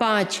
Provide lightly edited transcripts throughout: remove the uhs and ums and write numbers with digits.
5।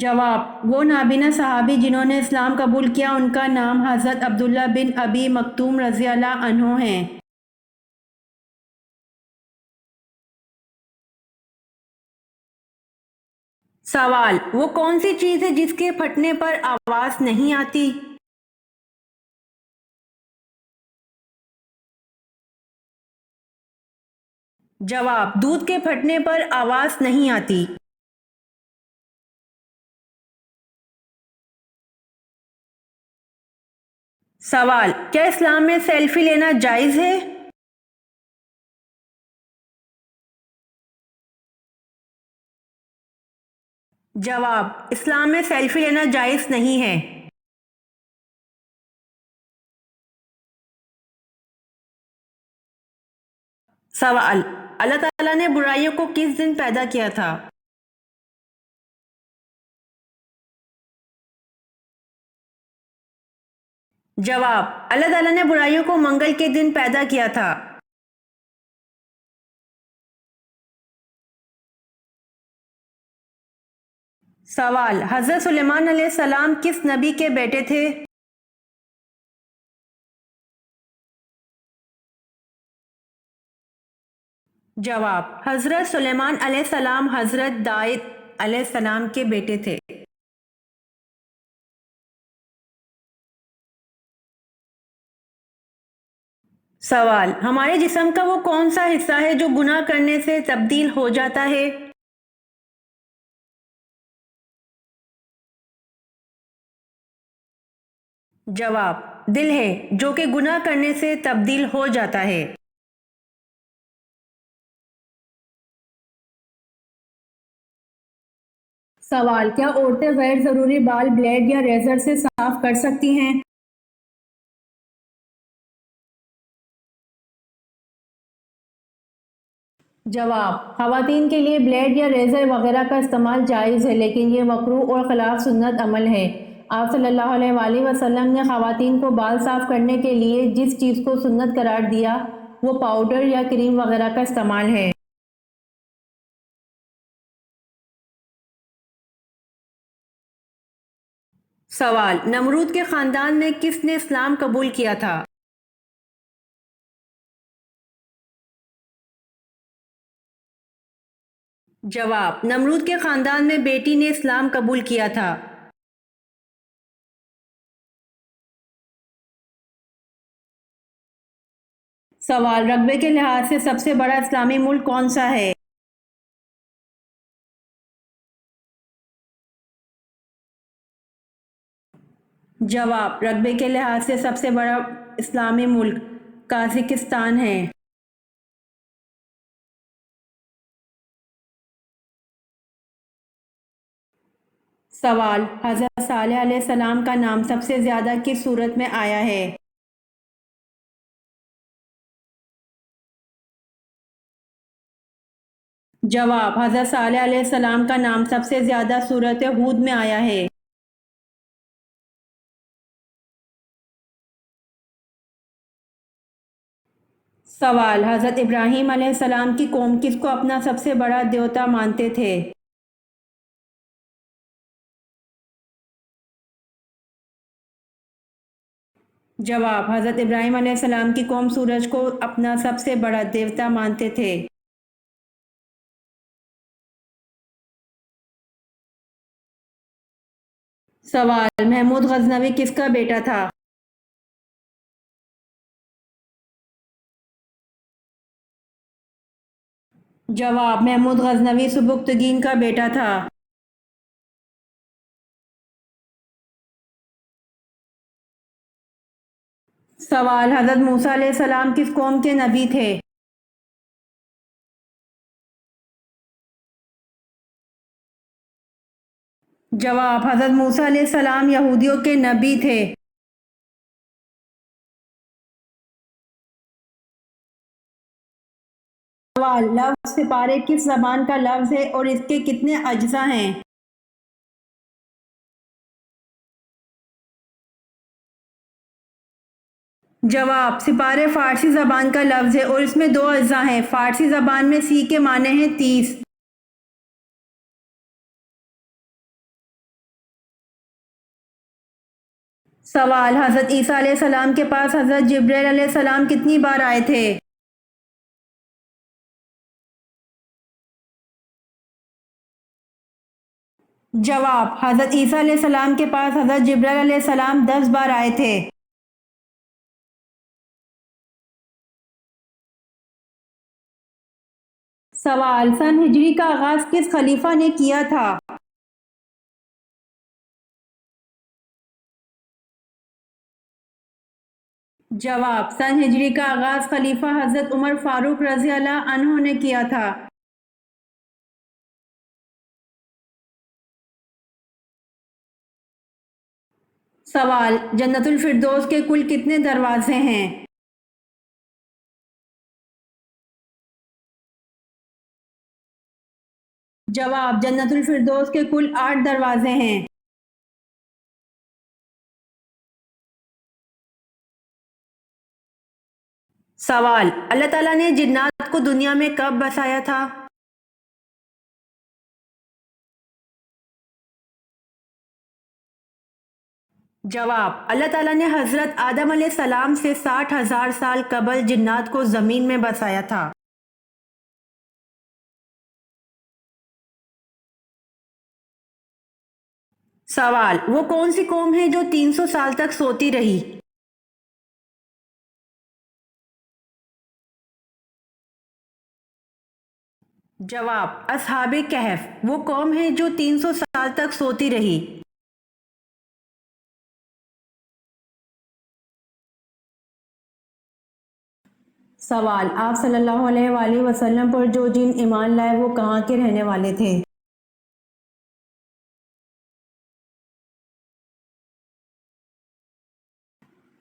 جواب: وہ نابینا صحابی جنہوں نے اسلام قبول کیا ان کا نام حضرت عبداللہ بن ابی مکتوم رضی اللہ عنہ ہیں۔ سوال: وہ کون سی چیز ہے جس کے پھٹنے پر آواز نہیں آتی؟ جواب: دودھ کے پھٹنے پر آواز نہیں آتی۔ سوال: کیا اسلام میں سیلفی لینا جائز ہے؟ جواب: اسلام میں سیلفی لینا جائز نہیں ہے۔ سوال: اللہ تعالیٰ نے برائیوں کو کس دن پیدا کیا تھا؟ جواب: اللہ تعالیٰ نے برائیوں کو منگل کے دن پیدا کیا تھا۔ سوال: حضرت سلیمان علیہ السلام کس نبی کے بیٹے تھے؟ جواب: حضرت سلیمان علیہ السلام حضرت داؤد علیہ السلام کے بیٹے تھے۔ سوال: ہمارے جسم کا وہ کون سا حصہ ہے جو گناہ کرنے سے تبدیل ہو جاتا ہے؟ جواب: دل ہے، جو کہ گناہ کرنے سے تبدیل ہو جاتا ہے۔ سوال: کیا عورتیں غیر ضروری بال بلیڈ یا ریزر سے صاف کر سکتی ہیں؟ جواب: خواتین کے لیے بلیڈ یا ریزر وغیرہ کا استعمال جائز ہے، لیکن یہ مکروہ اور خلاف سنت عمل ہے۔ آپ صلی اللہ علیہ وآلہ وسلم نے خواتین کو بال صاف کرنے کے لیے جس چیز کو سنت قرار دیا وہ پاؤڈر یا کریم وغیرہ کا استعمال ہے۔ سوال: نمرود کے خاندان میں کس نے اسلام قبول کیا تھا؟ جواب: نمرود کے خاندان میں بیٹی نے اسلام قبول کیا تھا۔ سوال: رقبے کے لحاظ سے سب سے بڑا اسلامی ملک کون سا ہے؟ جواب: رقبے کے لحاظ سے سب سے بڑا اسلامی ملک قازقستان ہے۔ سوال: حضرت صالح علیہ السلام کا نام سب سے زیادہ کس صورت میں آیا ہے؟ جواب: حضرت صالح علیہ السلام کا نام سب سے زیادہ سورۃ ہود میں آیا ہے۔ سوال: حضرت ابراہیم علیہ السلام کی قوم کس کو اپنا سب سے بڑا دیوتا مانتے تھے؟ جواب: حضرت ابراہیم علیہ السلام کی قوم سورج کو اپنا سب سے بڑا دیوتا مانتے تھے۔ سوال: محمود غزنوی کس کا بیٹا تھا؟ جواب: محمود غزنوی سبکتگین کا بیٹا تھا۔ سوال: حضرت موسیٰ علیہ السلام کس قوم کے نبی تھے؟ جواب: حضرت موسیٰ علیہ السلام یہودیوں کے نبی تھے۔ سوال: لفظ سپارے کس زبان کا لفظ ہے اور اس کے کتنے اجزاء ہیں؟ جواب: سپارے فارسی زبان کا لفظ ہے اور اس میں دو اجزاء ہیں۔ فارسی زبان میں سی کے معنی ہیں 30۔ سوال: حضرت عیسیٰ علیہ السلام کے پاس حضرت جبرائیل علیہ السلام کتنی بار آئے تھے؟ جواب: حضرت عیسیٰ علیہ السلام کے پاس حضرت جبرائیل علیہ السلام 10 بار آئے تھے۔ سوال: سن ہجری کا آغاز کس خلیفہ نے کیا تھا؟ جواب: سن ہجری کا آغاز خلیفہ حضرت عمر فاروق رضی اللہ عنہ نے کیا تھا۔ سوال: جنت الفردوس کے کل کتنے دروازے ہیں؟ جواب: جنت الفردوس کے کل 8 دروازے ہیں۔ سوال: اللہ تعالیٰ نے جنات کو دنیا میں کب بسایا تھا؟ جواب: اللہ تعالیٰ نے حضرت آدم علیہ السلام سے 60,000 سال قبل جنات کو زمین میں بسایا تھا۔ سوال: وہ کون سی قوم ہے جو 300 سال تک سوتی رہی؟ جواب: اصحاب کہف وہ قوم ہے جو 300 سال تک سوتی رہی۔ سوال: آپ صلی اللہ علیہ وآلہ وسلم پر جو جن ایمان لائے وہ کہاں کے رہنے والے تھے؟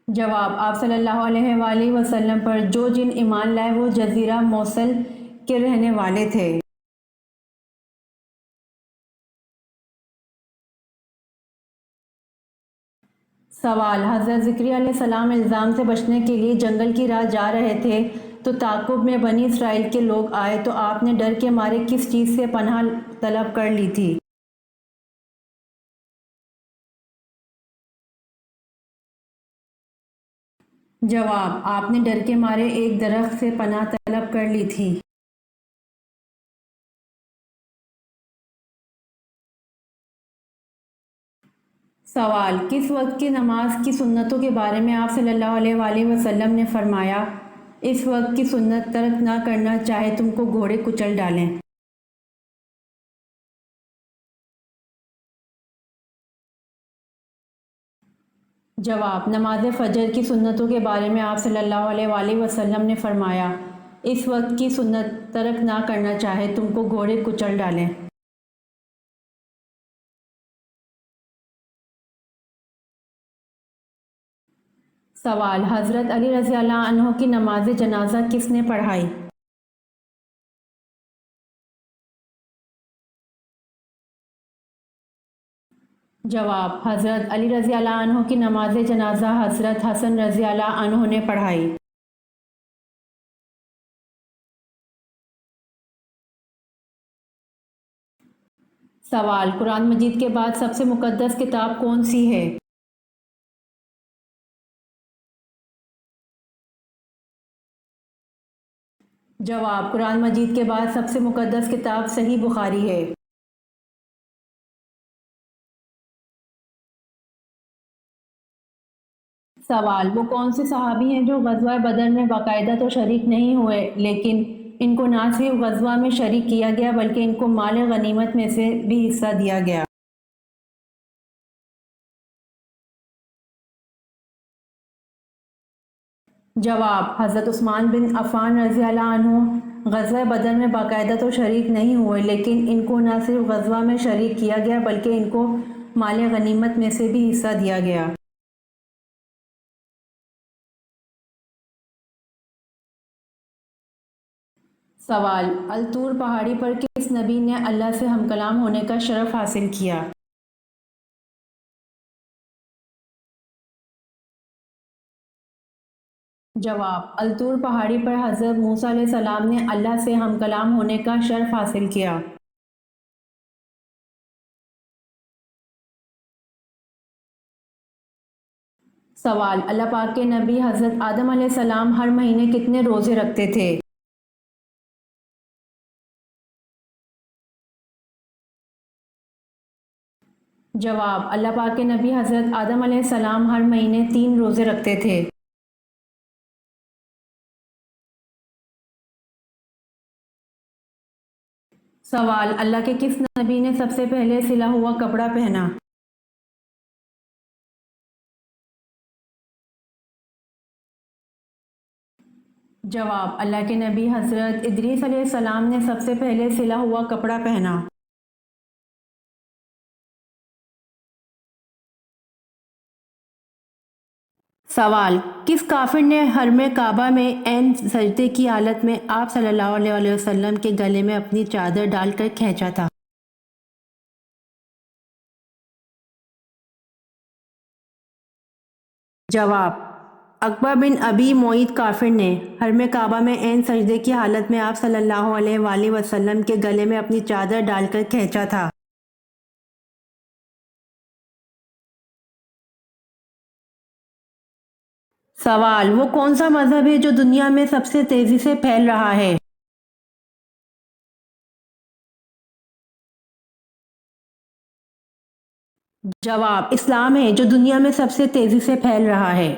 جواب: آپ صلی اللہ علیہ وآلہ وسلم پر جو جن ایمان لائے وہ جزیرہ موصل کے رہنے والے تھے۔ سوال: حضرت زکریا علیہ السلام الزام سے بچنے کے لیے جنگل کی راہ جا رہے تھے تو تعاقب میں بنی اسرائیل کے لوگ آئے تو آپ نے ڈر کے مارے کس چیز سے پناہ طلب کر لی تھی؟ جواب: آپ نے ڈر کے مارے ایک درخت سے پناہ طلب کر لی تھی۔ سوال: کس وقت کی نماز کی سنتوں کے بارے میں آپ صلی اللہ علیہ وآلہ وسلم نے فرمایا اس وقت کی سنت ترک نہ کرنا چاہے تم کو گھوڑے کچل ڈالیں؟ جواب: نماز فجر کی سنتوں کے بارے میں آپ صلی اللہ علیہ وآلہ وسلم نے فرمایا اس وقت کی سنت ترک نہ کرنا چاہے تم کو گھوڑے کچل ڈالیں۔ سوال: حضرت علی رضی اللہ عنہ کی نماز جنازہ کس نے پڑھائی؟ جواب: حضرت علی رضی اللہ عنہ کی نماز جنازہ حضرت حسن رضی اللہ عنہ نے پڑھائی۔ سوال: قرآن مجید کے بعد سب سے مقدس کتاب کون سی ہے؟ جواب: قرآن مجید کے بعد سب سے مقدس کتاب صحیح بخاری ہے۔ سوال: وہ کون سے صحابی ہیں جو غزوہ بدر میں باقاعدہ تو شریک نہیں ہوئے لیکن ان کو نہ صرف غزوہ میں شریک کیا گیا بلکہ ان کو مال غنیمت میں سے بھی حصہ دیا گیا؟ جواب: حضرت عثمان بن عفان رضی اللہ عنہ غزوہ بدر میں باقاعدہ تو شریک نہیں ہوئے لیکن ان کو نہ صرف غزوہ میں شریک کیا گیا بلکہ ان کو مال غنیمت میں سے بھی حصہ دیا گیا۔ سوال: الطور پہاڑی پر کس نبی نے اللہ سے ہم کلام ہونے کا شرف حاصل کیا؟ جواب: الطور پہاڑی پر حضرت موسیٰ علیہ السلام نے اللہ سے ہم کلام ہونے کا شرف حاصل کیا۔ سوال: اللہ پاک کے نبی حضرت آدم علیہ السلام ہر مہینے کتنے روزے رکھتے تھے؟ جواب: اللہ پاک کے نبی حضرت آدم علیہ السلام ہر مہینے 3 روزے رکھتے تھے۔ سوال: اللہ کے کس نبی نے سب سے پہلے سلا ہوا کپڑا پہنا؟ جواب: اللہ کے نبی حضرت ادریس علیہ السلام نے سب سے پہلے سلا ہوا کپڑا پہنا۔ سوال: کس کافر نے حرم کعبہ میں عین سجدے کی حالت میں آپ صلی اللہ علیہ وسلم کے گلے میں اپنی چادر ڈال کر کھینچا تھا؟ جواب: عقبہ بن ابی معیط کافر نے حرم کعبہ میں عین سجدے کی حالت میں آپ صلی اللہ علیہ وآلہ وسلم کے گلے میں اپنی چادر ڈال کر کھینچا تھا۔ سوال: وہ کون سا مذہب ہے جو دنیا میں سب سے تیزی سے پھیل رہا ہے؟ جواب: اسلام ہے جو دنیا میں سب سے تیزی سے پھیل رہا ہے۔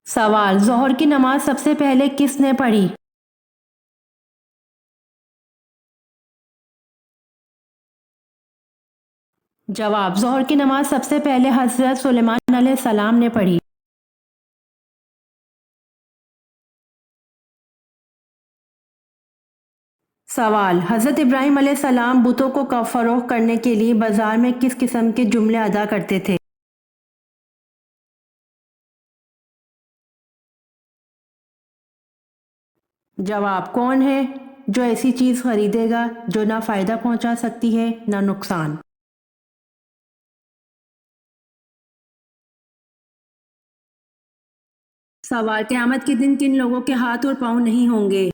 سوال: ظہر کی نماز سب سے پہلے کس نے پڑھی؟ جواب: ظہر کی نماز سب سے پہلے حضرت سلیمان علیہ السلام نے پڑھی۔ سوال: حضرت ابراہیم علیہ السلام بتوں کو فروخت کرنے کے لیے بازار میں کس قسم کے جملے ادا کرتے تھے؟ جواب: کون ہے جو ایسی چیز خریدے گا جو نہ فائدہ پہنچا سکتی ہے نہ نقصان؟ سوال: قیامت کے دن کن لوگوں کے ہاتھ اور پاؤں نہیں ہوں گے؟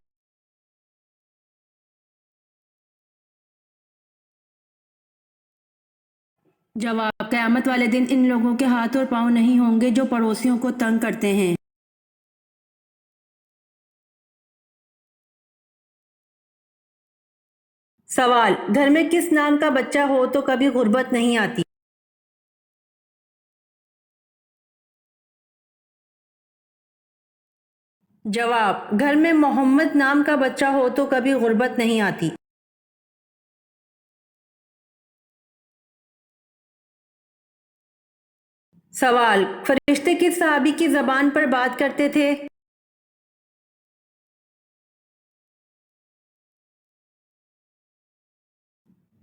جواب: قیامت والے دن ان لوگوں کے ہاتھ اور پاؤں نہیں ہوں گے جو پڑوسیوں کو تنگ کرتے ہیں۔ سوال: گھر میں کس نام کا بچہ ہو تو کبھی غربت نہیں آتی؟ جواب: گھر میں محمد نام کا بچہ ہو تو کبھی غربت نہیں آتی۔ سوال: فرشتے کس صحابی کی زبان پر بات کرتے تھے؟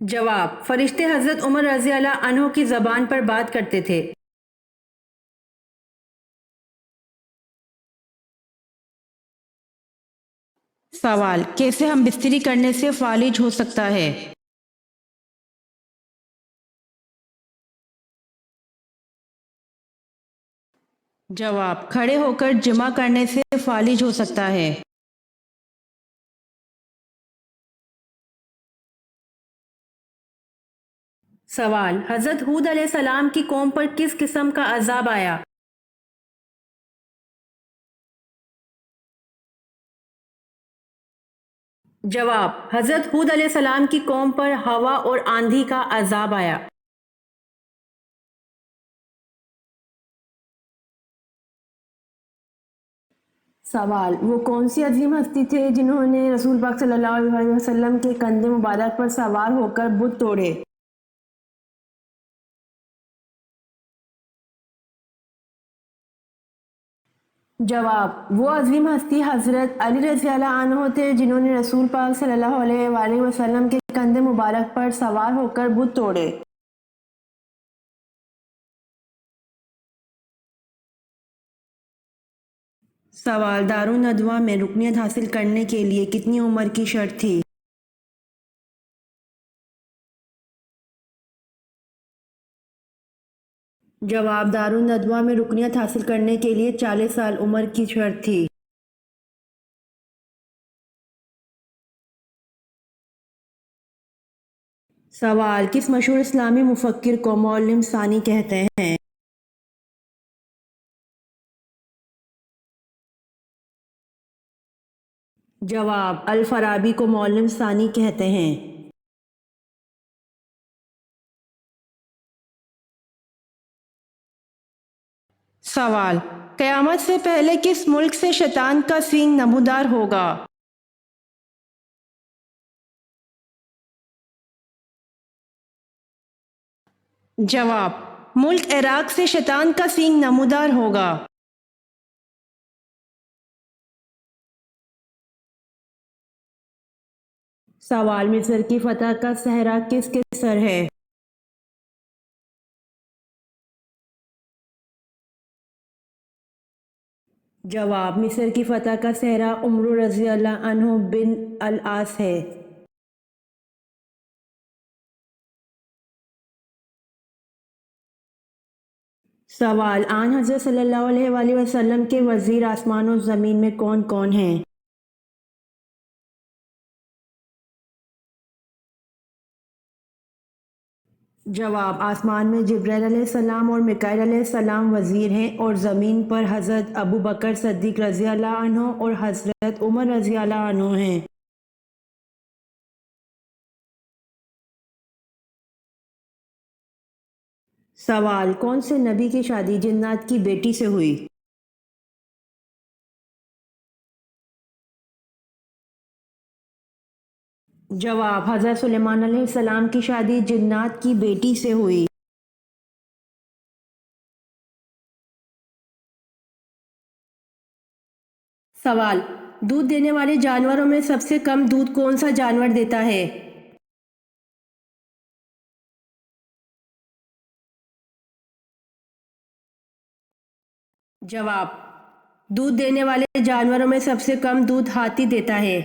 جواب: فرشتے حضرت عمر رضی اللہ عنہ کی زبان پر بات کرتے تھے۔ سوال: کیسے ہم بستری کرنے سے فالج ہو سکتا ہے؟ جواب: کھڑے ہو کر جمع کرنے سے فالج ہو سکتا ہے۔ سوال: حضرت ہود علیہ السلام کی قوم پر کس قسم کا عذاب آیا؟ جواب: حضرت ہود علیہ السلام کی قوم پر ہوا اور آندھی کا عذاب آیا۔ سوال: وہ کون سی عظیم ہستی تھے جنہوں نے رسول پاک صلی اللہ علیہ وسلم کے کندھے مبارک پر سوار ہو کر بت توڑے؟ جواب: وہ عظیم ہستی حضرت علی رضی اللہ عنہ تھے جنہوں نے رسول پاک صلی اللہ علیہ وآلہ وسلم کے کندھے مبارک پر سوار ہو کر بت توڑے۔ سوال: دارالندوہ میں رکنیت حاصل کرنے کے لیے کتنی عمر کی شرط تھی؟ جواب: دارالندوہ میں رکنیت حاصل کرنے کے لیے 40 سال عمر کی شرط تھی۔ سوال: کس مشہور اسلامی مفکر کو معلم ثانی کہتے ہیں؟ جواب: الفارابی کو معلم ثانی کہتے ہیں۔ سوال: قیامت سے پہلے کس ملک سے شیطان کا سینگ نمودار ہوگا؟ جواب: ملک عراق سے شیطان کا سینگ نمودار ہوگا۔ سوال: مصر کی فتح کا صحرا کس کے سر ہے؟ جواب: مصر کی فتح کا صحرا عمرو رضی اللہ عنہ بن العاص ہے۔ سوال: آن حضرت صلی اللہ علیہ وآلہ وسلم کے وزیر آسمان و زمین میں کون کون ہیں؟ جواب: آسمان میں جبرائیل علیہ السلام اور میکائیل علیہ السلام وزیر ہیں، اور زمین پر حضرت ابو بکر صدیق رضی اللہ عنہ اور حضرت عمر رضی اللہ عنہ ہیں۔ سوال: کون سے نبی کی شادی جنات کی بیٹی سے ہوئی؟ جواب: حضرت سلیمان علیہ السلام کی شادی جنات کی بیٹی سے ہوئی۔ سوال: دودھ دینے والے جانوروں میں سب سے کم دودھ کون سا جانور دیتا ہے؟ جواب: دودھ دینے والے جانوروں میں سب سے کم دودھ ہاتھی دیتا ہے۔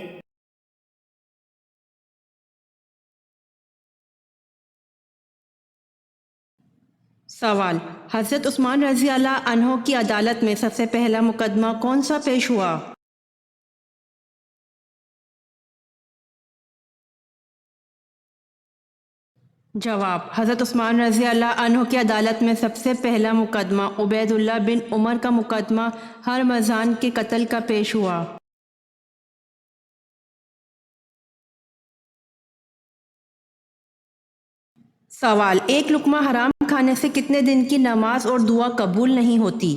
سوال: حضرت عثمان رضی اللہ عنہ کی عدالت میں سب سے پہلا مقدمہ کون سا پیش ہوا؟ جواب: حضرت عثمان رضی اللہ عنہ کی عدالت میں سب سے پہلا مقدمہ عبید اللہ بن عمر کا مقدمہ ہرمزان کے قتل کا پیش ہوا۔ سوال: ایک لقمہ حرام کھانے سے کتنے دن کی نماز اور دعا قبول نہیں ہوتی؟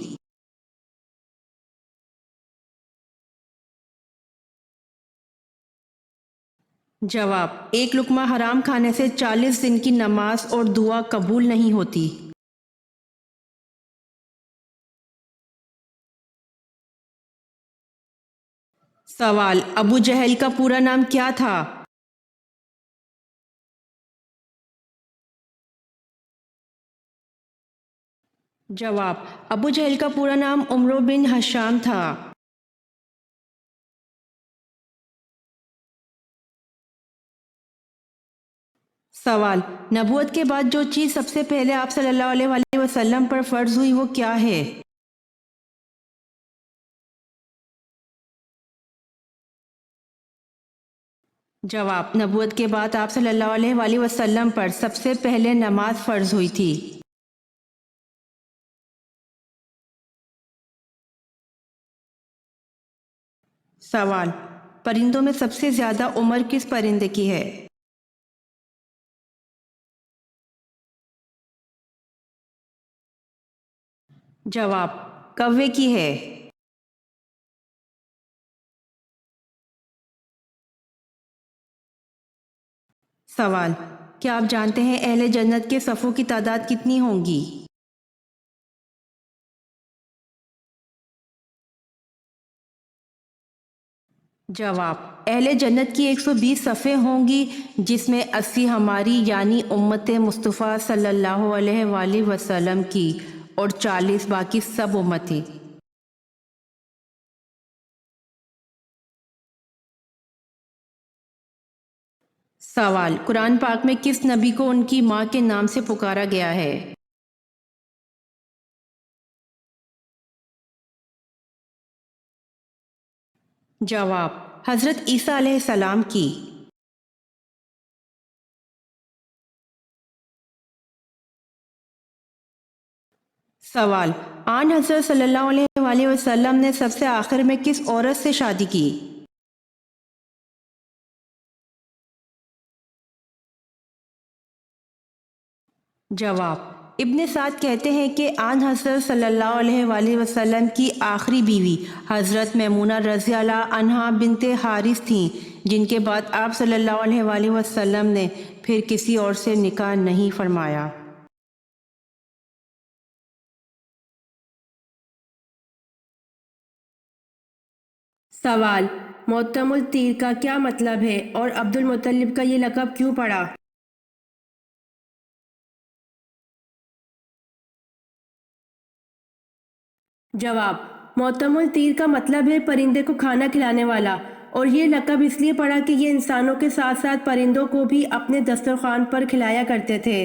جواب: ایک لقمہ حرام کھانے سے 40 دن کی نماز اور دعا قبول نہیں ہوتی۔ سوال: ابو جہل کا پورا نام کیا تھا؟ جواب: ابو جہل کا پورا نام عمرو بن ہشام تھا۔ سوال: نبوت کے بعد جو چیز سب سے پہلے آپ صلی اللہ علیہ وآلہ وسلم پر فرض ہوئی وہ کیا ہے؟ جواب: نبوت کے بعد آپ صلی اللہ علیہ وآلہ وسلم پر سب سے پہلے نماز فرض ہوئی تھی۔ سوال: پرندوں میں سب سے زیادہ عمر کس پرندے کی ہے؟ جواب: کوے کی ہے۔ سوال: کیا آپ جانتے ہیں اہل جنت کے صفوں کی تعداد کتنی ہوں گی؟ جواب: اہل جنت کی 120 صفیں ہوں گی، جس میں 80 ہماری یعنی امت مصطفیٰ صلی اللہ علیہ وآلہ وسلم کی اور 40 باقی سب امتی۔ سوال: قرآن پاک میں کس نبی کو ان کی ماں کے نام سے پکارا گیا ہے؟ جواب: حضرت عیسیٰ علیہ السلام کی۔ سوال: آن حضرت صلی اللہ علیہ وآلہ وسلم نے سب سے آخر میں کس عورت سے شادی کی؟ جواب: ابن سعد کہتے ہیں کہ آن حضرت صلی اللہ علیہ وآلہ وسلم کی آخری بیوی حضرت میمونہ رضی اللہ عنہا بنت حارث تھیں، جن کے بعد آپ صلی اللہ علیہ وآلہ وسلم نے پھر کسی اور سے نکاح نہیں فرمایا۔ سوال: معتم التیر کا کیا مطلب ہے اور عبد المطلب کا یہ لقب کیوں پڑا؟ جواب: معتم التیر کا مطلب ہے پرندے کو کھانا کھلانے والا، اور یہ لقب اس لیے پڑا کہ یہ انسانوں کے ساتھ ساتھ پرندوں کو بھی اپنے دسترخوان پر کھلایا کرتے تھے۔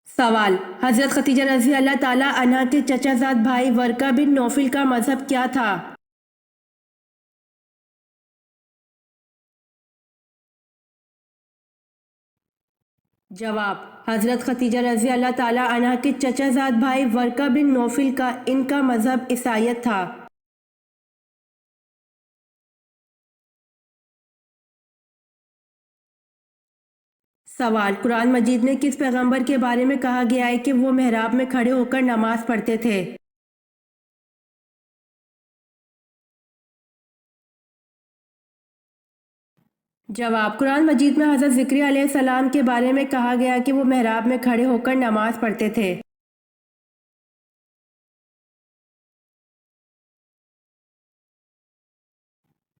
سوال: حضرت خدیجہ رضی اللہ تعالیٰ عنہا کے چچا زاد بھائی ورقہ بن نوفل کا مذہب کیا تھا؟ جواب: حضرت خدیجہ رضی اللہ تعالیٰ عنہا کے چچا زاد بھائی ورقہ بن نوفل کا ان کا مذہب عیسائیت تھا۔ سوال: قرآن مجید میں کس پیغمبر کے بارے میں کہا گیا ہے کہ وہ محراب میں کھڑے ہو کر نماز پڑھتے تھے؟ جواب: قرآن مجید میں حضرت زکریا علیہ السلام کے بارے میں کہا گیا کہ وہ محراب میں کھڑے ہو کر نماز پڑھتے تھے۔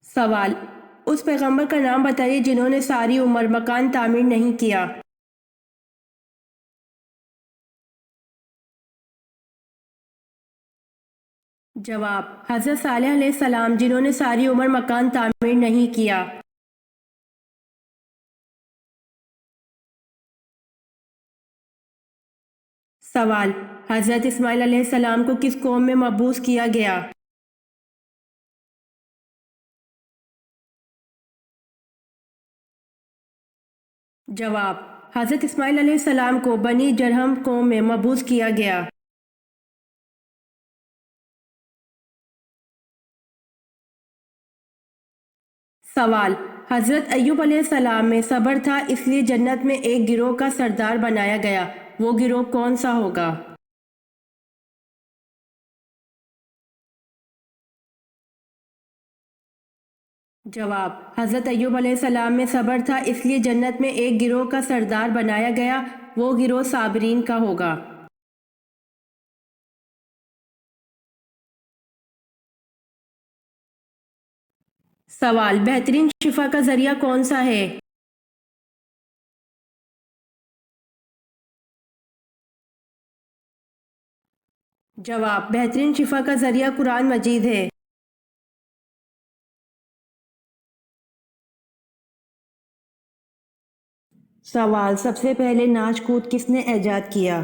سوال: اس پیغمبر کا نام بتائیے جنہوں نے ساری عمر مکان تعمیر نہیں کیا۔ جواب: حضرت صالح علیہ السلام، جنہوں نے ساری عمر مکان تعمیر نہیں کیا۔ سوال: حضرت اسماعیل علیہ السلام کو کس قوم میں مبعوث کیا گیا؟ جواب: حضرت اسماعیل علیہ السلام کو بنی جرہم قوم میں مبعوث کیا گیا۔ سوال: حضرت ایوب علیہ السلام میں صبر تھا، اس لیے جنت میں ایک گروہ کا سردار بنایا گیا، وہ گروہ کون سا ہوگا؟ جواب: حضرت ایوب علیہ السلام میں صبر تھا، اس لیے جنت میں ایک گروہ کا سردار بنایا گیا، وہ گروہ صابرین کا ہوگا۔ سوال: بہترین شفا کا ذریعہ کون سا ہے؟ جواب: بہترین شفا کا ذریعہ قرآن مجید ہے۔ سوال: سب سے پہلے ناچ کود کس نے ایجاد کیا؟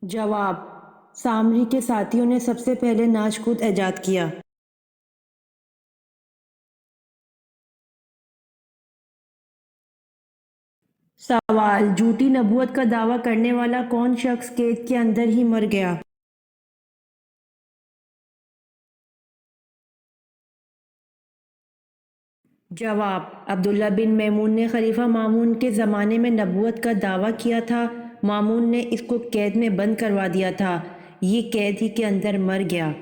جواب: سامری کے ساتھیوں نے سب سے پہلے ناچ کود ایجاد کیا۔ سوال: جھوٹی نبوت کا دعویٰ کرنے والا کون شخص قید کے اندر ہی مر گیا؟ جواب: عبداللہ بن میمون نے خلیفہ مامون کے زمانے میں نبوت کا دعویٰ کیا تھا، مامون نے اس کو قید میں بند کروا دیا تھا، یہ قید ہی کے اندر مر گیا۔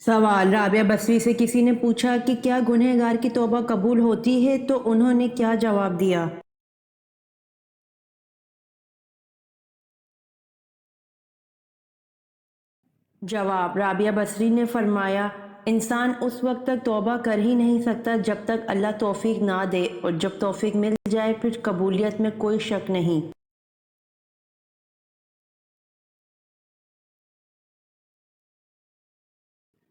سوال: رابعہ بصری سے کسی نے پوچھا کہ کیا گنہگار کی توبہ قبول ہوتی ہے تو انہوں نے کیا جواب دیا؟ جواب: رابعہ بصری نے فرمایا، انسان اس وقت تک توبہ کر ہی نہیں سکتا جب تک اللہ توفیق نہ دے، اور جب توفیق مل جائے پھر قبولیت میں کوئی شک نہیں۔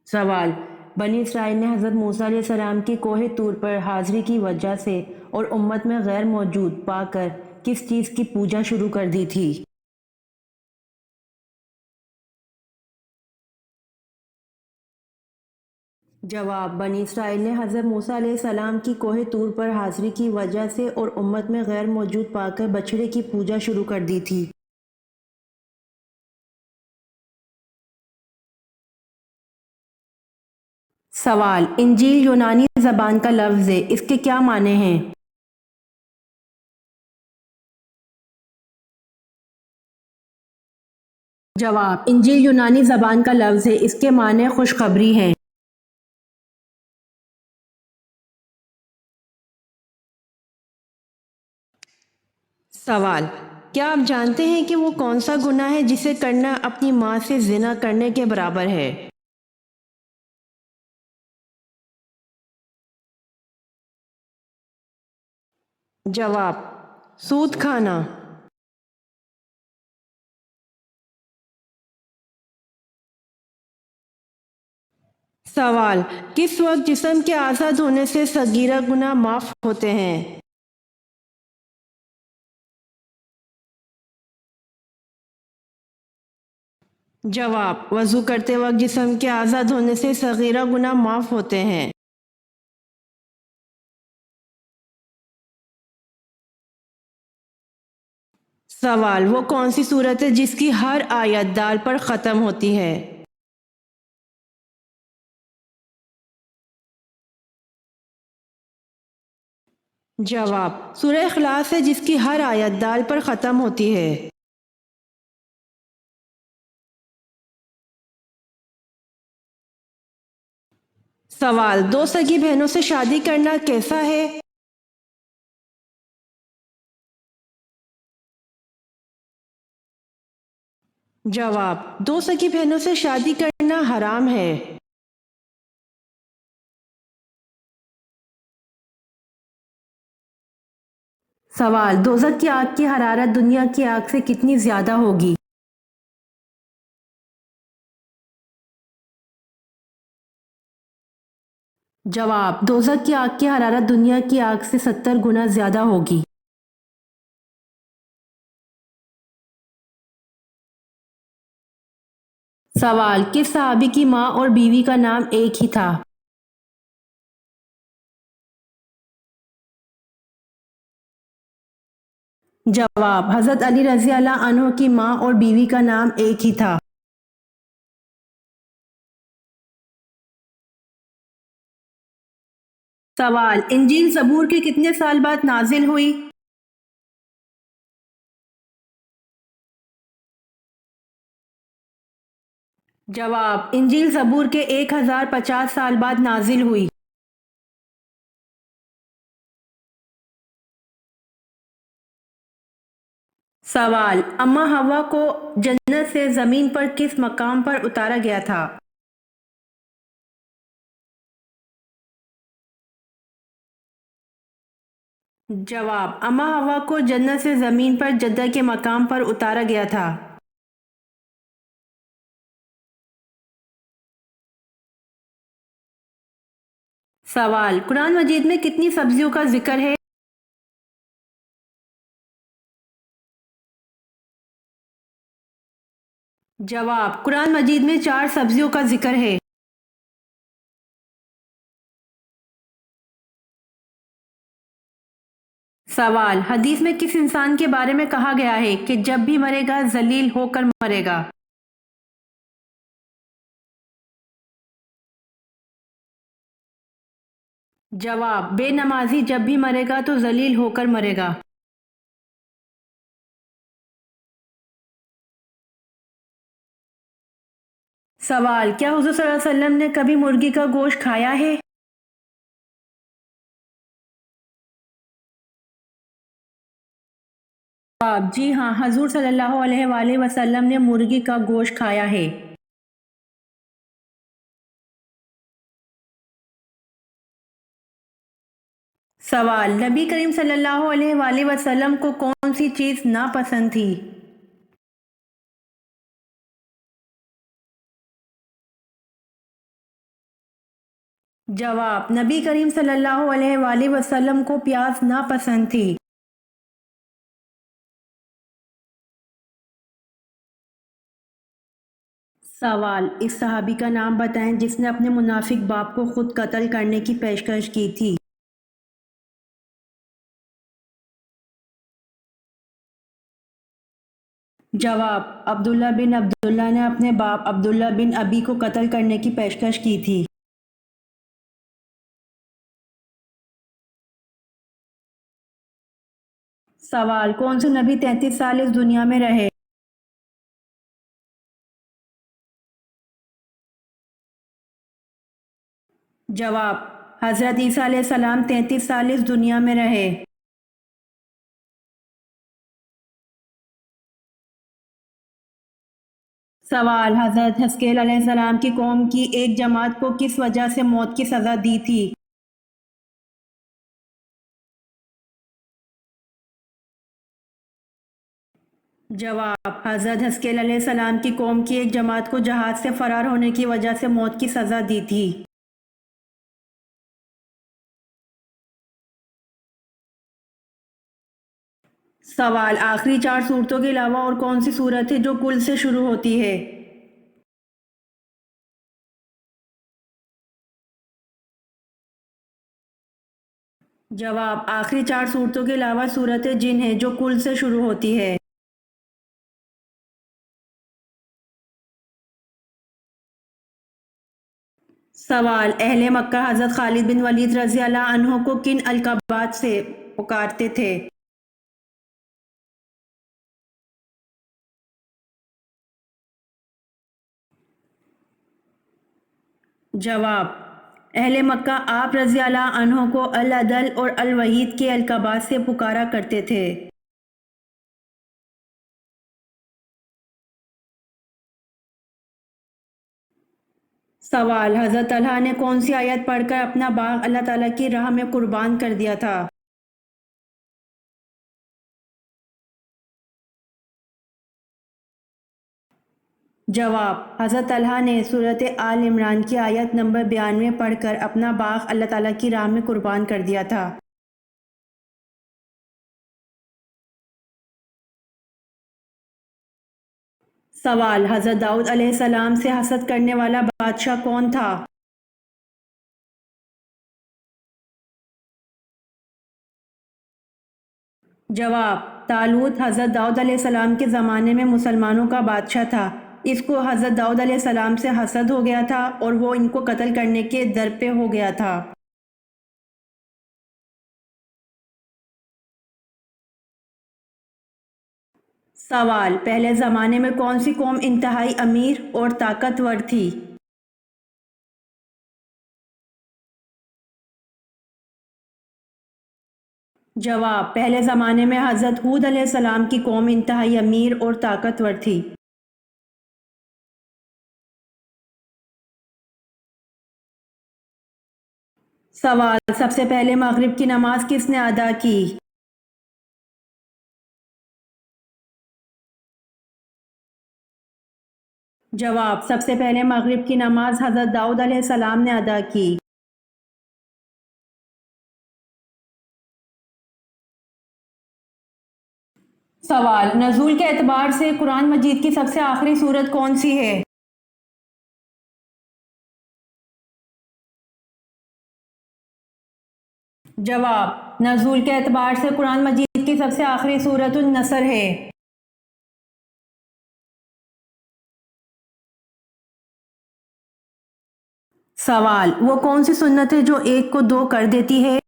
سوال: بنی اسرائیل نے حضرت موسیٰ علیہ السلام کی کوہ طور پر حاضری کی وجہ سے اور امت میں غیر موجود پا کر کس چیز کی پوجا شروع کر دی تھی؟ جواب: بنی اسرائیل نے حضرت موسیٰ علیہ السلام کی کوہ طور پر حاضری کی وجہ سے اور امت میں غیر موجود پا کر بچڑے کی پوجا شروع کر دی تھی۔ سوال: انجیل یونانی زبان کا لفظ ہے، اس کے کیا معنی ہیں؟ جواب: انجیل یونانی زبان کا لفظ ہے، اس کے معنی خوشخبری ہیں۔ سوال: کیا آپ جانتے ہیں کہ وہ کون سا گناہ ہے جسے کرنا اپنی ماں سے زنا کرنے کے برابر ہے؟ جواب: سود کھانا۔ سوال: کس وقت جسم کے آزاد ہونے سے صغیرہ گناہ معاف ہوتے ہیں؟ جواب: وضو کرتے وقت جسم کے آزاد ہونے سے صغیرہ گناہ معاف ہوتے ہیں۔ سوال: وہ کون سی صورت ہے جس کی ہر آیت دال پر ختم ہوتی ہے؟ جواب: سورہ اخلاص ہے جس کی ہر آیت دال پر ختم ہوتی ہے۔ سوال: دو سگی بہنوں سے شادی کرنا کیسا ہے؟ جواب: دو سگی بہنوں سے شادی کرنا حرام ہے۔ سوال: دوزخ کی آگ کی حرارت دنیا کی آگ سے کتنی زیادہ ہوگی؟ جواب: دوزخ کی آگ کی حرارت دنیا کی آگ سے 70 گنا زیادہ ہوگی۔ سوال: کس صحابی کی ماں اور بیوی کا نام ایک ہی تھا؟ جواب: حضرت علی رضی اللہ عنہ کی ماں اور بیوی کا نام ایک ہی تھا۔ سوال: انجیل زبور کے کتنے سال بعد نازل ہوئی؟ جواب: انجیل زبور کے 1050 سال بعد نازل ہوئی۔ سوال: اماں حوا کو جنت سے زمین پر کس مقام پر اتارا گیا تھا؟ جواب: اماں حوا کو جنت سے زمین پر جدہ کے مقام پر اتارا گیا تھا۔ سوال: قرآن مجید میں کتنی سبزیوں کا ذکر ہے؟ جواب: قرآن مجید میں 4 سبزیوں کا ذکر ہے۔ سوال: حدیث میں کس انسان کے بارے میں کہا گیا ہے کہ جب بھی مرے گا ذلیل ہو کر مرے گا؟ جواب: بے نمازی جب بھی مرے گا تو ذلیل ہو کر مرے گا۔ سوال: کیا حضور صلی اللہ علیہ وسلم نے کبھی مرغی کا گوشت کھایا ہے؟ جواب: جی ہاں، حضور صلی اللہ علیہ وآلہ وسلم نے مرغی کا گوشت کھایا ہے۔ سوال: نبی کریم صلی اللہ علیہ وآلہ وسلم کو کون سی چیز ناپسند تھی؟ جواب: نبی کریم صلی اللہ علیہ وآلہ وسلم کو پیاز ناپسند تھی۔ سوال: اس صحابی کا نام بتائیں جس نے اپنے منافق باپ کو خود قتل کرنے کی پیشکش کی تھی۔ جواب: عبداللہ بن عبداللہ نے اپنے باپ عبداللہ بن ابی کو قتل کرنے کی پیشکش کی تھی۔ سوال: کون سے نبی 33 سال اس دنیا میں رہے؟ جواب: حضرت عیسیٰ علیہ السلام 33 سال اس دنیا میں رہے۔ سوال: حضرت حزقیل علیہ السلام کی قوم کی ایک جماعت کو کس وجہ سے موت کی سزا دی تھی؟ جواب: حضرت حزقیل علیہ السلام کی قوم کی ایک جماعت کو جہاد سے فرار ہونے کی وجہ سے موت کی سزا دی تھی۔ سوال: آخری 4 صورتوں کے علاوہ اور کون سی صورت ہے جو کل سے شروع ہوتی ہے؟ جواب: آخری 4 صورتوں کے علاوہ صورت جن ہے جو کل سے شروع ہوتی ہے۔ سوال: اہل مکہ حضرت خالد بن ولید رضی اللہ عنہ کو کن القابات سے پکارتے تھے؟ جواب: اہل مکہ آپ رضی اللہ عنہ کو العدل اور الوحید کے القابات سے پکارا کرتے تھے۔ سوال: حضرت طلحہ نے کون سی آیت پڑھ کر اپنا باغ اللہ تعالیٰ کی راہ میں قربان کر دیا تھا؟ جواب: حضرت طلحہ نے سورۃ آل عمران کی آیت نمبر 92 پڑھ کر اپنا باغ اللہ تعالیٰ کی راہ میں قربان کر دیا تھا۔ سوال: حضرت داؤد علیہ السلام سے حسد کرنے والا بادشاہ کون تھا؟ جواب: طالوت حضرت داؤد علیہ السلام کے زمانے میں مسلمانوں کا بادشاہ تھا۔ اس کو حضرت داؤد علیہ السلام سے حسد ہو گیا تھا اور وہ ان کو قتل کرنے کے در پہ ہو گیا تھا۔ سوال: پہلے زمانے میں کون سی قوم انتہائی امیر اور طاقتور تھی؟ جواب: پہلے زمانے میں حضرت ہود علیہ السلام کی قوم انتہائی امیر اور طاقتور تھی۔ سوال: سب سے پہلے مغرب کی نماز کس نے ادا کی؟ جواب: سب سے پہلے مغرب کی نماز حضرت داؤد علیہ السلام نے ادا کی۔ سوال: نزول کے اعتبار سے قرآن مجید کی سب سے آخری سورت کون سی ہے؟ جواب: نزول کے اعتبار سے قرآن مجید کی سب سے آخری سورت النصر ہے۔ سوال: وہ کون سی سنت ہے جو ایک کو دو کر دیتی ہے؟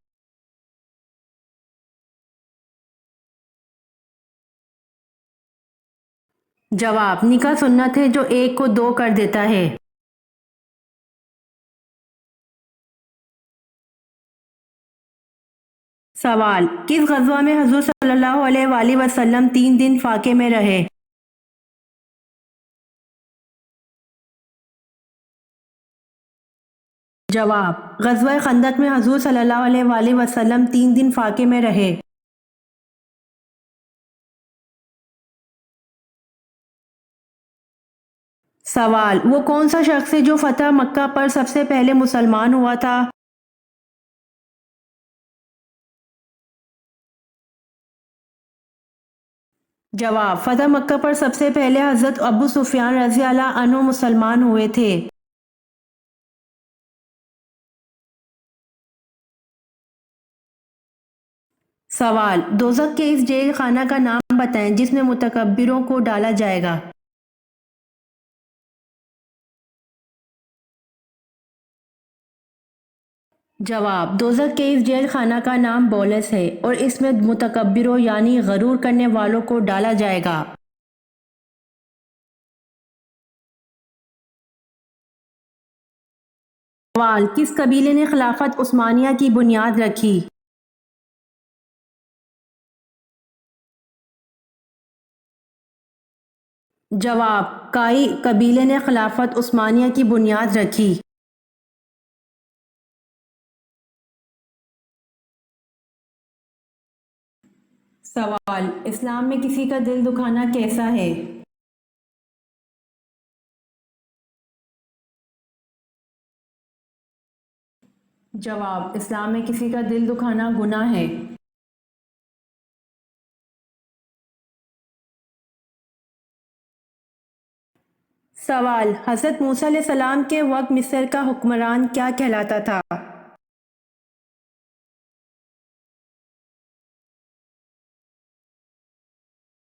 جواب: نکاح سنت ہے جو ایک کو دو کر دیتا ہے۔ سوال: کس غزوہ میں حضور صلی اللہ علیہ وآلہ وسلم 3 دن فاقے میں رہے؟ جواب: غزوہ خندق میں حضور صلی اللہ علیہ وآلہ وسلم 3 دن فاقے میں رہے۔ سوال: وہ کون سا شخص ہے جو فتح مکہ پر سب سے پہلے مسلمان ہوا تھا؟ جواب: فتح مکہ پر سب سے پہلے حضرت ابو سفیان رضی اللہ عنہ مسلمان ہوئے تھے۔ سوال: دوزخ کے اس جیل خانہ کا نام بتائیں جس میں متکبروں کو ڈالا جائے گا۔ جواب: دوزخ کے اس جیل خانہ کا نام بولس ہے اور اس میں متکبروں یعنی غرور کرنے والوں کو ڈالا جائے گا۔ سوال: کس قبیلے نے خلافت عثمانیہ کی بنیاد رکھی؟ جواب: کائی قبیلے نے خلافت عثمانیہ کی بنیاد رکھی۔ سوال: اسلام میں کسی کا دل دکھانا کیسا ہے؟ جواب: اسلام میں کسی کا دل دکھانا گناہ ہے۔ سوال: حضرت موسیٰ علیہ السلام کے وقت مصر کا حکمران کیا کہلاتا تھا؟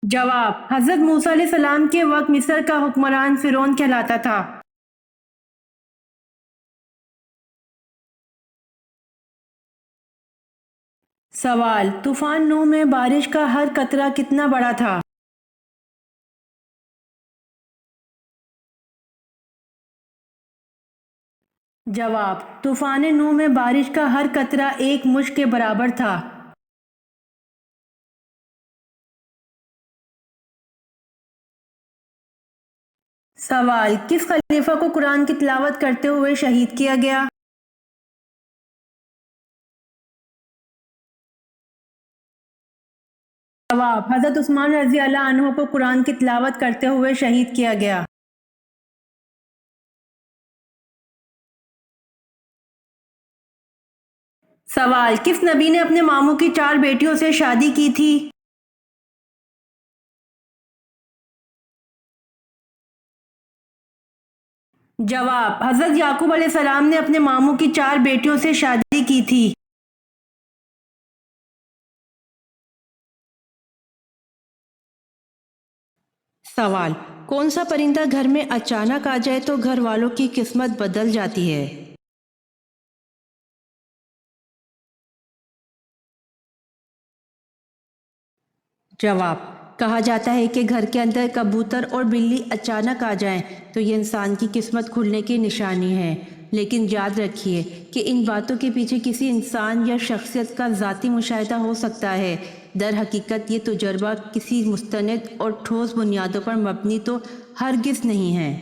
جواب: حضرت موسیٰ علیہ السلام کے وقت مصر کا حکمران فرعون کہلاتا تھا۔ سوال: طوفان نوح میں بارش کا ہر قطرہ کتنا بڑا تھا؟ جواب: طوفان نوح میں بارش کا ہر قطرہ ایک مشت کے برابر تھا۔ سوال: کس خلیفہ کو قرآن کی تلاوت کرتے ہوئے شہید کیا گیا؟ جواب: حضرت عثمان رضی اللہ عنہ کو قرآن کی تلاوت کرتے ہوئے شہید کیا گیا۔ سوال: کس نبی نے اپنے ماموں کی 4 بیٹیوں سے شادی کی تھی؟ جواب: حضرت یعقوب علیہ السلام نے اپنے ماموں کی 4 بیٹیوں سے شادی کی تھی۔ سوال: کون سا پرندہ گھر میں اچانک آ جائے تو گھر والوں کی قسمت بدل جاتی ہے؟ جواب: کہا جاتا ہے کہ گھر کے اندر کبوتر اور بلی اچانک آ جائیں تو یہ انسان کی قسمت کھلنے کی نشانی ہے، لیکن یاد رکھیے کہ ان باتوں کے پیچھے کسی انسان یا شخصیت کا ذاتی مشاہدہ ہو سکتا ہے۔ در حقیقت یہ تجربہ کسی مستند اور ٹھوس بنیادوں پر مبنی تو ہرگز نہیں ہے۔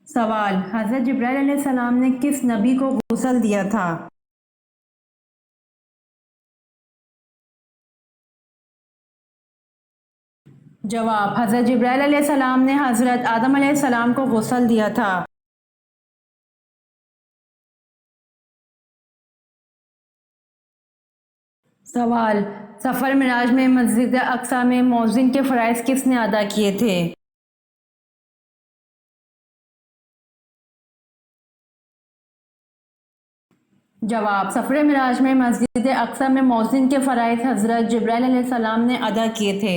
سوال: حضرت جبرائیل علیہ السلام نے کس نبی کو غسل دیا تھا؟ جواب: حضرت جبرائیل علیہ السلام نے حضرت آدم علیہ السلام کو غسل دیا تھا۔ سوال: سفر معراج میں مسجد اقصی میں مؤذن کے فرائض کس نے ادا کیے تھے؟ جواب: سفر معراج میں مسجد اقصی میں مؤذن کے فرائض حضرت جبرائیل علیہ السلام نے ادا کیے تھے۔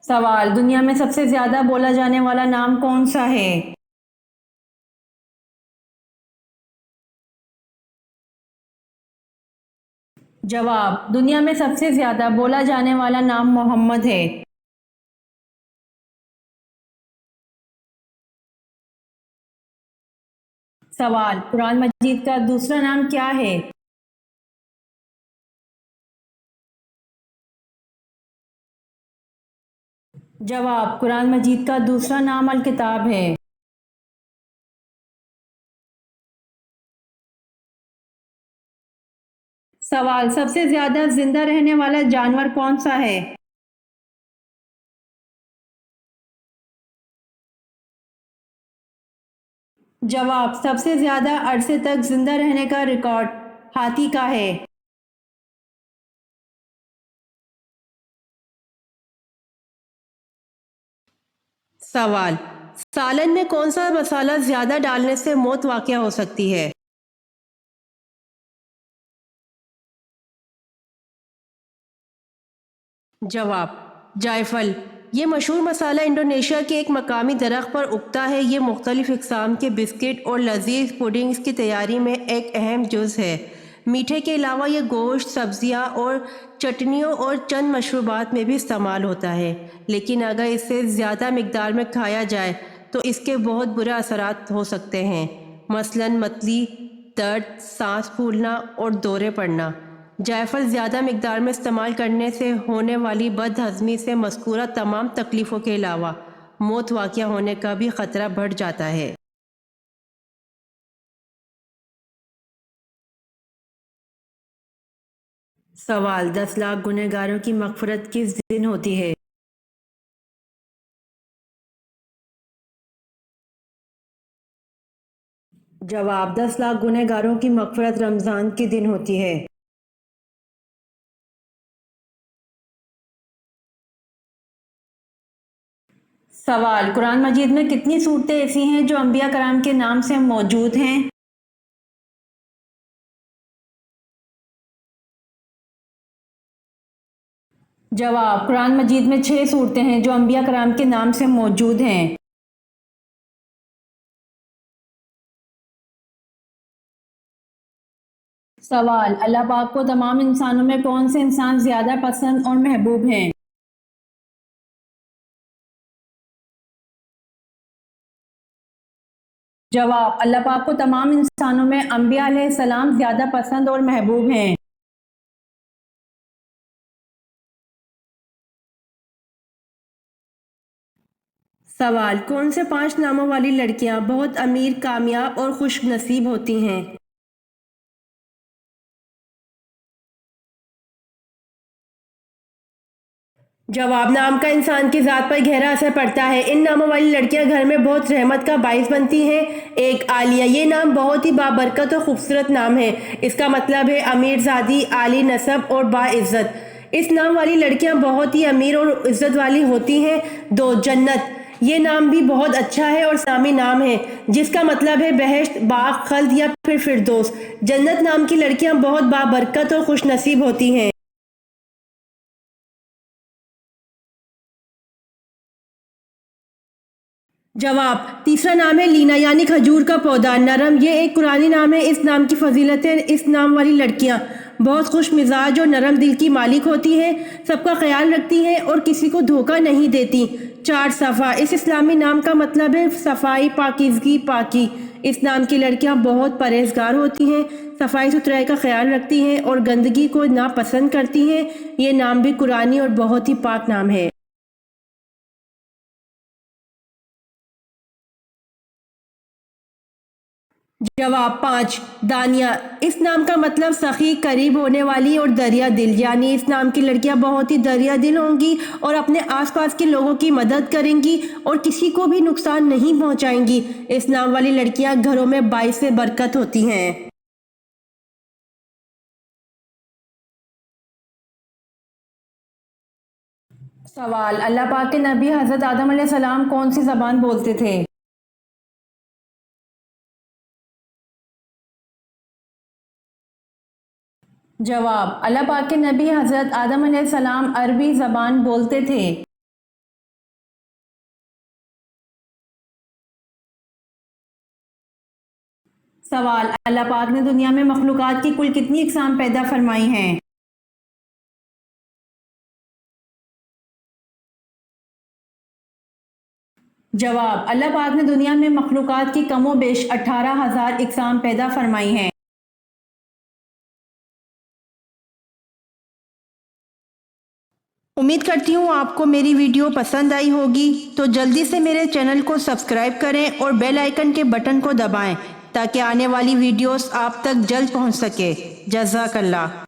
سوال: دنیا میں سب سے زیادہ بولا جانے والا نام کون سا ہے؟ جواب: دنیا میں سب سے زیادہ بولا جانے والا نام محمد ہے۔ سوال: قرآن مجید کا دوسرا نام کیا ہے؟ جواب: قرآن مجید کا دوسرا نام الکتاب ہے۔ سوال: سب سے زیادہ زندہ رہنے والا جانور کون سا ہے؟ جواب: سب سے زیادہ عرصے تک زندہ رہنے کا ریکارڈ ہاتھی کا ہے۔ سوال: سالن میں کون سا مسالہ زیادہ ڈالنے سے موت واقع ہو سکتی ہے؟ جواب: جائفل۔ یہ مشہور مسالہ انڈونیشیا کے ایک مقامی درخت پر اگتا ہے۔ یہ مختلف اقسام کے بسکٹ اور لذیذ پوڈنگز کی تیاری میں ایک اہم جز ہے۔ میٹھے کے علاوہ یہ گوشت، سبزیاں اور چٹنیوں اور چند مشروبات میں بھی استعمال ہوتا ہے، لیکن اگر اسے زیادہ مقدار میں کھایا جائے تو اس کے بہت برے اثرات ہو سکتے ہیں، مثلاً متلی، درد، سانس پھولنا اور دورے پڑنا۔ جائفل زیادہ مقدار میں استعمال کرنے سے ہونے والی بد ہضمی سے مذکورہ تمام تکلیفوں کے علاوہ موت واقع ہونے کا بھی خطرہ بڑھ جاتا ہے۔ سوال: 10 لاکھ گنہگاروں کی مغفرت کس دن ہوتی ہے؟ جواب: 10 لاکھ گنہگاروں کی مغفرت رمضان کے دن ہوتی ہے۔ سوال: قرآن مجید میں کتنی صورتیں ایسی ہیں جو انبیاء کرام کے نام سے موجود ہیں؟ جواب: قرآن مجید میں 6 صورتیں ہیں جو انبیاء کرام کے نام سے موجود ہیں۔ سوال: اللہ پاک کو تمام انسانوں میں کون سے انسان زیادہ پسند اور محبوب ہیں؟ جواب: اللہ پاک کو تمام انسانوں میں انبیاء علیہ السلام زیادہ پسند اور محبوب ہیں۔ سوال: کون سے 5 ناموں والی لڑکیاں بہت امیر، کامیاب اور خوش نصیب ہوتی ہیں؟ جواب: نام کا انسان کی ذات پر گہرا اثر پڑتا ہے۔ ان ناموں والی لڑکیاں گھر میں بہت رحمت کا باعث بنتی ہیں۔ 1 عالیہ۔ یہ نام بہت ہی بابرکت اور خوبصورت نام ہے۔ اس کا مطلب ہے امیر زادی، عالی نسب اور باعزت۔ اس نام والی لڑکیاں بہت ہی امیر اور عزت والی ہوتی ہیں۔ 2 جنت۔ یہ نام بھی بہت اچھا ہے اور اسلامی نام ہے، جس کا مطلب ہے بہشت، باغ، خلد یا پھر فردوس۔ جنت نام کی لڑکیاں بہت بابرکت اور خوش نصیب ہوتی ہیں۔ جواب: تیسرا نام ہے لینا، یعنی کھجور کا پودا، نرم۔ یہ ایک قرآنی نام ہے۔ اس نام کی فضیلتیں: اس نام والی لڑکیاں بہت خوش مزاج اور نرم دل کی مالک ہوتی ہیں، سب کا خیال رکھتی ہیں اور کسی کو دھوکہ نہیں دیتی۔ 4 صفا۔ اس اسلامی نام کا مطلب ہے صفائی، پاکیزگی، پاکی۔ اس نام کی لڑکیاں بہت پرہیزگار ہوتی ہیں، صفائی ستھرائی کا خیال رکھتی ہیں اور گندگی کو ناپسند کرتی ہیں۔ یہ نام بھی قرآنی اور بہت ہی پاک نام ہے۔ جواب: 5 دانیہ۔ اس نام کا مطلب سخی، قریب ہونے والی اور دریا دل، یعنی اس نام کی لڑکیاں بہت ہی دریا دل ہوں گی اور اپنے آس پاس کے لوگوں کی مدد کریں گی اور کسی کو بھی نقصان نہیں پہنچائیں گی۔ اس نام والی لڑکیاں گھروں میں باعث برکت ہوتی ہیں۔ سوال: اللہ پاک کے نبی حضرت آدم علیہ السلام کون سی زبان بولتے تھے؟ جواب: اللہ پاک کے نبی حضرت آدم علیہ السلام عربی زبان بولتے تھے۔ سوال: اللہ پاک نے دنیا میں مخلوقات کی کل کتنی اقسام پیدا فرمائی ہیں؟ جواب: اللہ پاک نے دنیا میں مخلوقات کی کم و بیش 18,000 اقسام پیدا فرمائی ہیں۔ امید کرتی ہوں آپ کو میری ویڈیو پسند آئی ہوگی، تو جلدی سے میرے چینل کو سبسکرائب کریں اور بیل آئیکن کے بٹن کو دبائیں تاکہ آنے والی ویڈیوز آپ تک جلد پہنچ سکے۔ جزاک اللہ۔